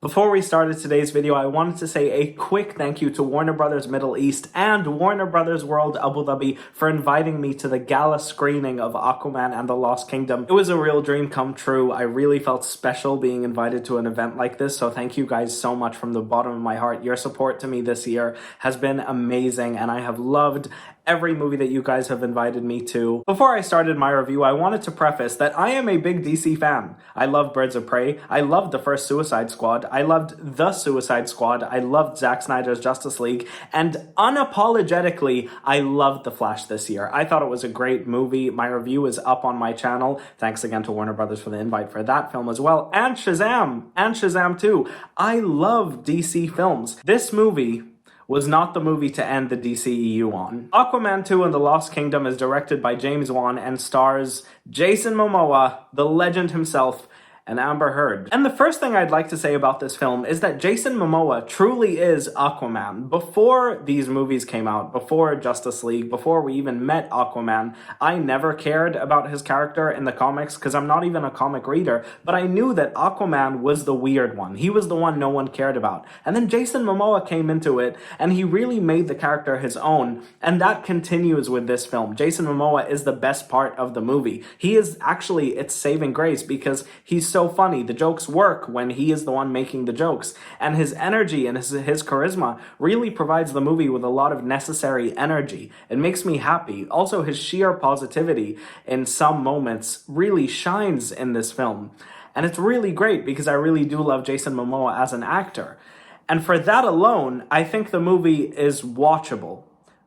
Before we started today's video, I wanted to say a quick thank you to Warner Brothers Middle East and Warner Brothers World Abu Dhabi for inviting me to the gala screening of Aquaman and the Lost Kingdom. It was a real dream come true. I really felt special being invited to an event like this, so thank you guys so much from the bottom of my heart. Your support to me this year has been amazing, and I have loved every movie that you guys have invited me to. Before I started my review, I wanted to preface that I am a big DC fan. I love Birds of Prey. I loved the first Suicide Squad. I loved The Suicide Squad. I loved Zack Snyder's Justice League. And unapologetically, I loved The Flash this year. I thought it was a great movie. My review is up on my channel. Thanks again to Warner Brothers for the invite for that film as well. And Shazam! And Shazam 2. I love DC films. This movie was not the movie to end the DCEU on. Aquaman 2 and the Lost Kingdom is directed by James Wan and stars Jason Momoa, the legend himself, and Amber Heard. And the first thing I'd like to say about this film is that Jason Momoa truly is Aquaman. Before these movies came out, before Justice League, before we even met Aquaman, I never cared about his character in the comics because I'm not even a comic reader, but I knew that Aquaman was the weird one. He was the one no one cared about. And then Jason Momoa came into it and he really made the character his own, and that continues with this film. Jason Momoa is the best part of the movie. He is actually its saving grace because he's so funny. The jokes work when he is the one making the jokes, and his energy and his charisma really provides the movie with a lot of necessary energy. It makes me happy. Also, his sheer positivity in some moments really shines in this film, and it's really great because I really do love Jason Momoa as an actor. And for that alone, I think the movie is watchable.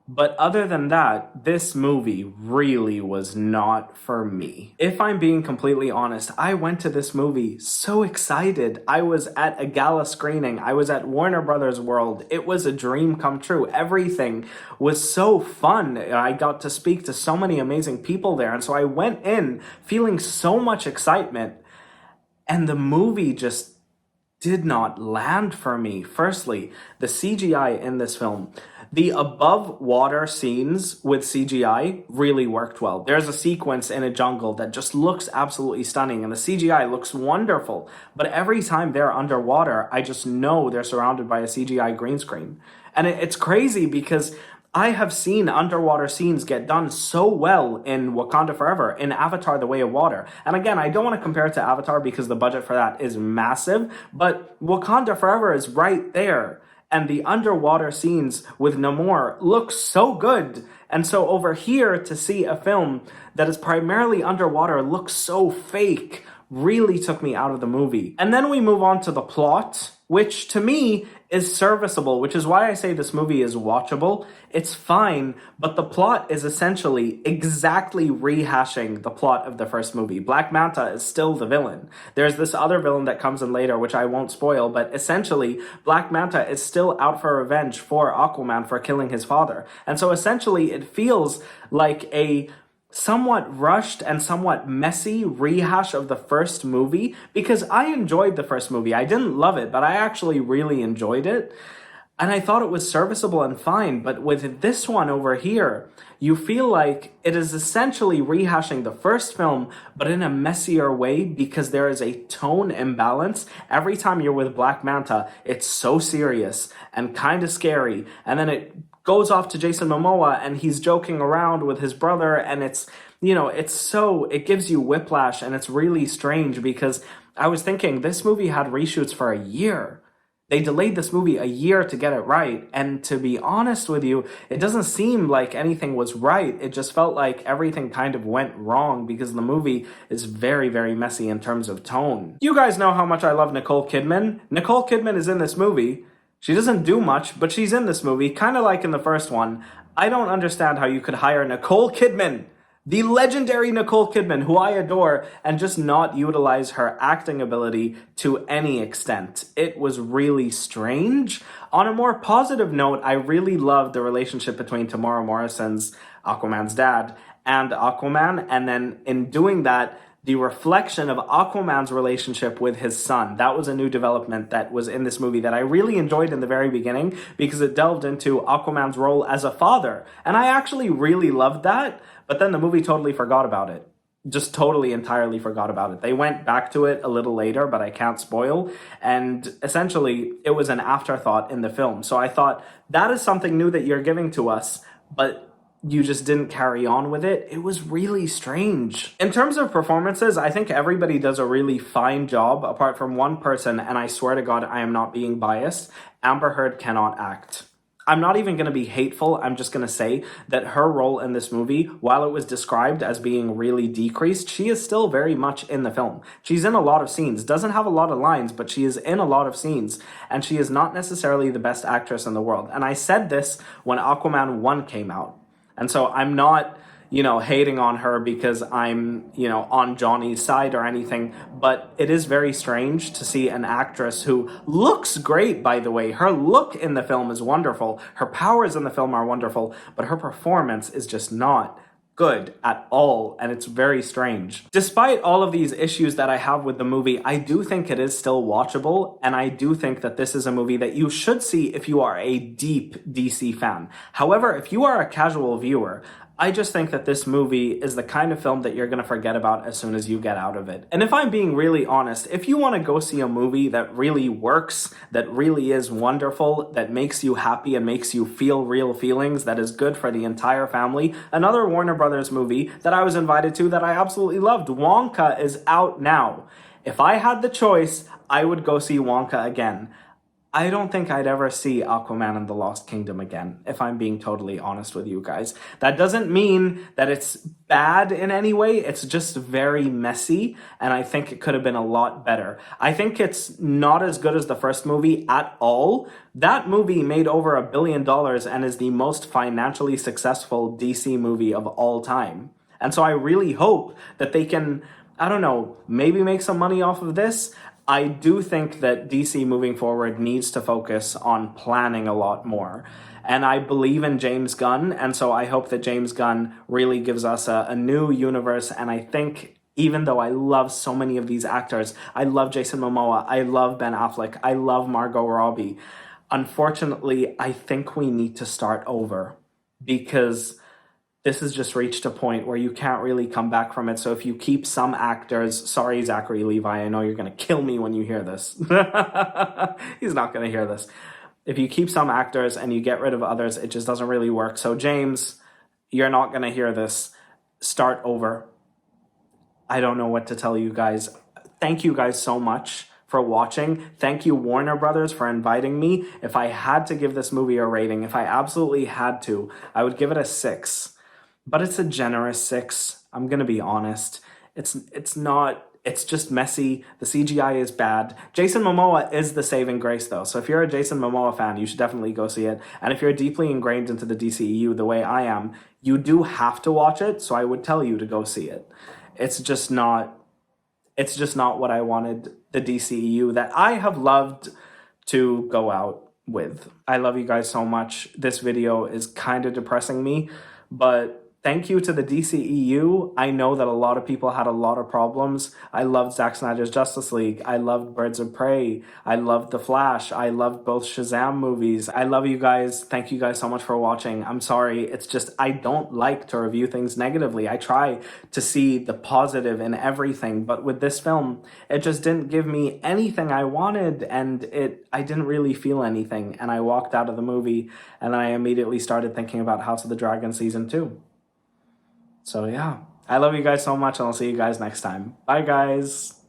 But other than that, this movie really was not for me. If I'm being completely honest, I went to this movie so excited. I was at a gala screening. I was at Warner Brothers World. It was a dream come true. Everything was so fun. I got to speak to so many amazing people there. And so I went in feeling so much excitement. And the movie just did not land for me. Firstly, the CGI in this film. The above water scenes with CGI really worked well. There's a sequence in a jungle that just looks absolutely stunning and the CGI looks wonderful. But every time they're underwater, I just know they're surrounded by a CGI green screen. And it's crazy because I have seen underwater scenes get done so well in Wakanda Forever, in Avatar: The Way of Water. And again, I don't want to compare it to Avatar because the budget for that is massive, but Wakanda Forever is right there. And the underwater scenes with Namor look so good. And so over here, to see a film that is primarily underwater look so fake really took me out of the movie. And then we move on to the plot, which to me is serviceable, which is why I say this movie is watchable. It's fine, but the plot is essentially exactly rehashing the plot of the first movie. Black Manta is still the villain. There's this other villain that comes in later, which I won't spoil, but essentially Black Manta is still out for revenge for Aquaman for killing his father. And so essentially it feels like a somewhat rushed and somewhat messy rehash of the first movie, because I enjoyed the first movie. I didn't love it, but I actually really enjoyed it. And I thought it was serviceable and fine. But with this one over here, you feel like it is essentially rehashing the first film, but in a messier way because there is a tone imbalance. Every time you're with Black Manta, it's so serious and kind of scary. And then it goes off to Jason Momoa and he's joking around with his brother, and it's, you know, it gives you whiplash, and it's really strange because I was thinking this movie had reshoots for a year. They delayed this movie a year to get it right, and to be honest with you, it doesn't seem like anything was right. It just felt like everything kind of went wrong because the movie is very, very messy in terms of tone. You guys know how much I love Nicole Kidman. Nicole Kidman is in this movie. She doesn't do much, but she's in this movie, kind of like in the first one. I don't understand how you could hire Nicole Kidman, the legendary Nicole Kidman, who I adore, and just not utilize her acting ability to any extent. It was really strange. On a more positive note, I really loved the relationship between Tamara Morrison's, Aquaman's dad, and Aquaman, and then in doing that, the reflection of Aquaman's relationship with his son. That was a new development that was in this movie that I really enjoyed in the very beginning because it delved into Aquaman's role as a father. And I actually really loved that, but then the movie totally forgot about it. just totally entirely forgot about it. They went back to it a little later, but I can't spoil. And essentially, it was an afterthought in the film. So I thought, that is something new that you're giving to us, but you just didn't carry on with it. It was really strange. In terms of performances, I think everybody does a really fine job, apart from one person, and I swear to God, I am not being biased. Amber Heard cannot act. I'm not even going to be hateful. I'm just going to say that her role in this movie, while it was described as being really decreased, she is still very much in the film. She's in a lot of scenes, doesn't have a lot of lines, but she is in a lot of scenes, and she is not necessarily the best actress in the world. And I said this when Aquaman 1 came out. And so I'm not, hating on her because I'm, on Johnny's side or anything, but it is very strange to see an actress who looks great, by the way. Her look in the film is wonderful. Her powers in the film are wonderful, but her performance is just not good at all, and it's very strange. Despite all of these issues that I have with the movie, I do think it is still watchable, and I do think that this is a movie that you should see if you are a deep DC fan. However, if you are a casual viewer, I just think that this movie is the kind of film that you're going to forget about as soon as you get out of it. And if I'm being really honest, if you want to go see a movie that really works, that really is wonderful, that makes you happy and makes you feel real feelings, that is good for the entire family, another Warner Brothers movie that I was invited to that I absolutely loved, Wonka, is out now. If I had the choice, I would go see Wonka again. I don't think I'd ever see Aquaman and the Lost Kingdom again, if I'm being totally honest with you guys. That doesn't mean that it's bad in any way. It's just very messy, and I think it could have been a lot better. I think it's not as good as the first movie at all. That movie made over $1 billion and is the most financially successful DC movie of all time. And so I really hope that they can, I don't know, maybe make some money off of this. I do think that DC moving forward needs to focus on planning a lot more. And I believe in James Gunn, and so I hope that James Gunn really gives us a new universe. And I think, even though I love so many of these actors, I love Jason Momoa, I love Ben Affleck, I love Margot Robbie, unfortunately, I think we need to start over, because this has just reached a point where you can't really come back from it. So if you keep some actors, sorry, Zachary Levi, I know you're going to kill me when you hear this. He's not going to hear this. If you keep some actors and you get rid of others, it just doesn't really work. So James, you're not going to hear this. Start over. I don't know what to tell you guys. Thank you guys so much for watching. Thank you, Warner Brothers, for inviting me. If I had to give this movie a rating, if I absolutely had to, I would give it a 6. But it's a generous 6. I'm going to be honest. It's just messy. The CGI is bad. Jason Momoa is the saving grace, though. So if you're a Jason Momoa fan, you should definitely go see it. And if you're deeply ingrained into the DCEU the way I am, you do have to watch it. So I would tell you to go see it. It's just not what I wanted the DCEU that I have loved to go out with. I love you guys so much. This video is kind of depressing me, but thank you to the DCEU. I know that a lot of people had a lot of problems. I loved Zack Snyder's Justice League. I loved Birds of Prey. I loved The Flash. I loved both Shazam movies. I love you guys. Thank you guys so much for watching. I'm sorry. It's just, I don't like to review things negatively. I try to see the positive in everything, but with this film, it just didn't give me anything I wanted, and I didn't really feel anything. And I walked out of the movie, and I immediately started thinking about House of the Dragon Season 2. So yeah, I love you guys so much, and I'll see you guys next time. Bye, guys.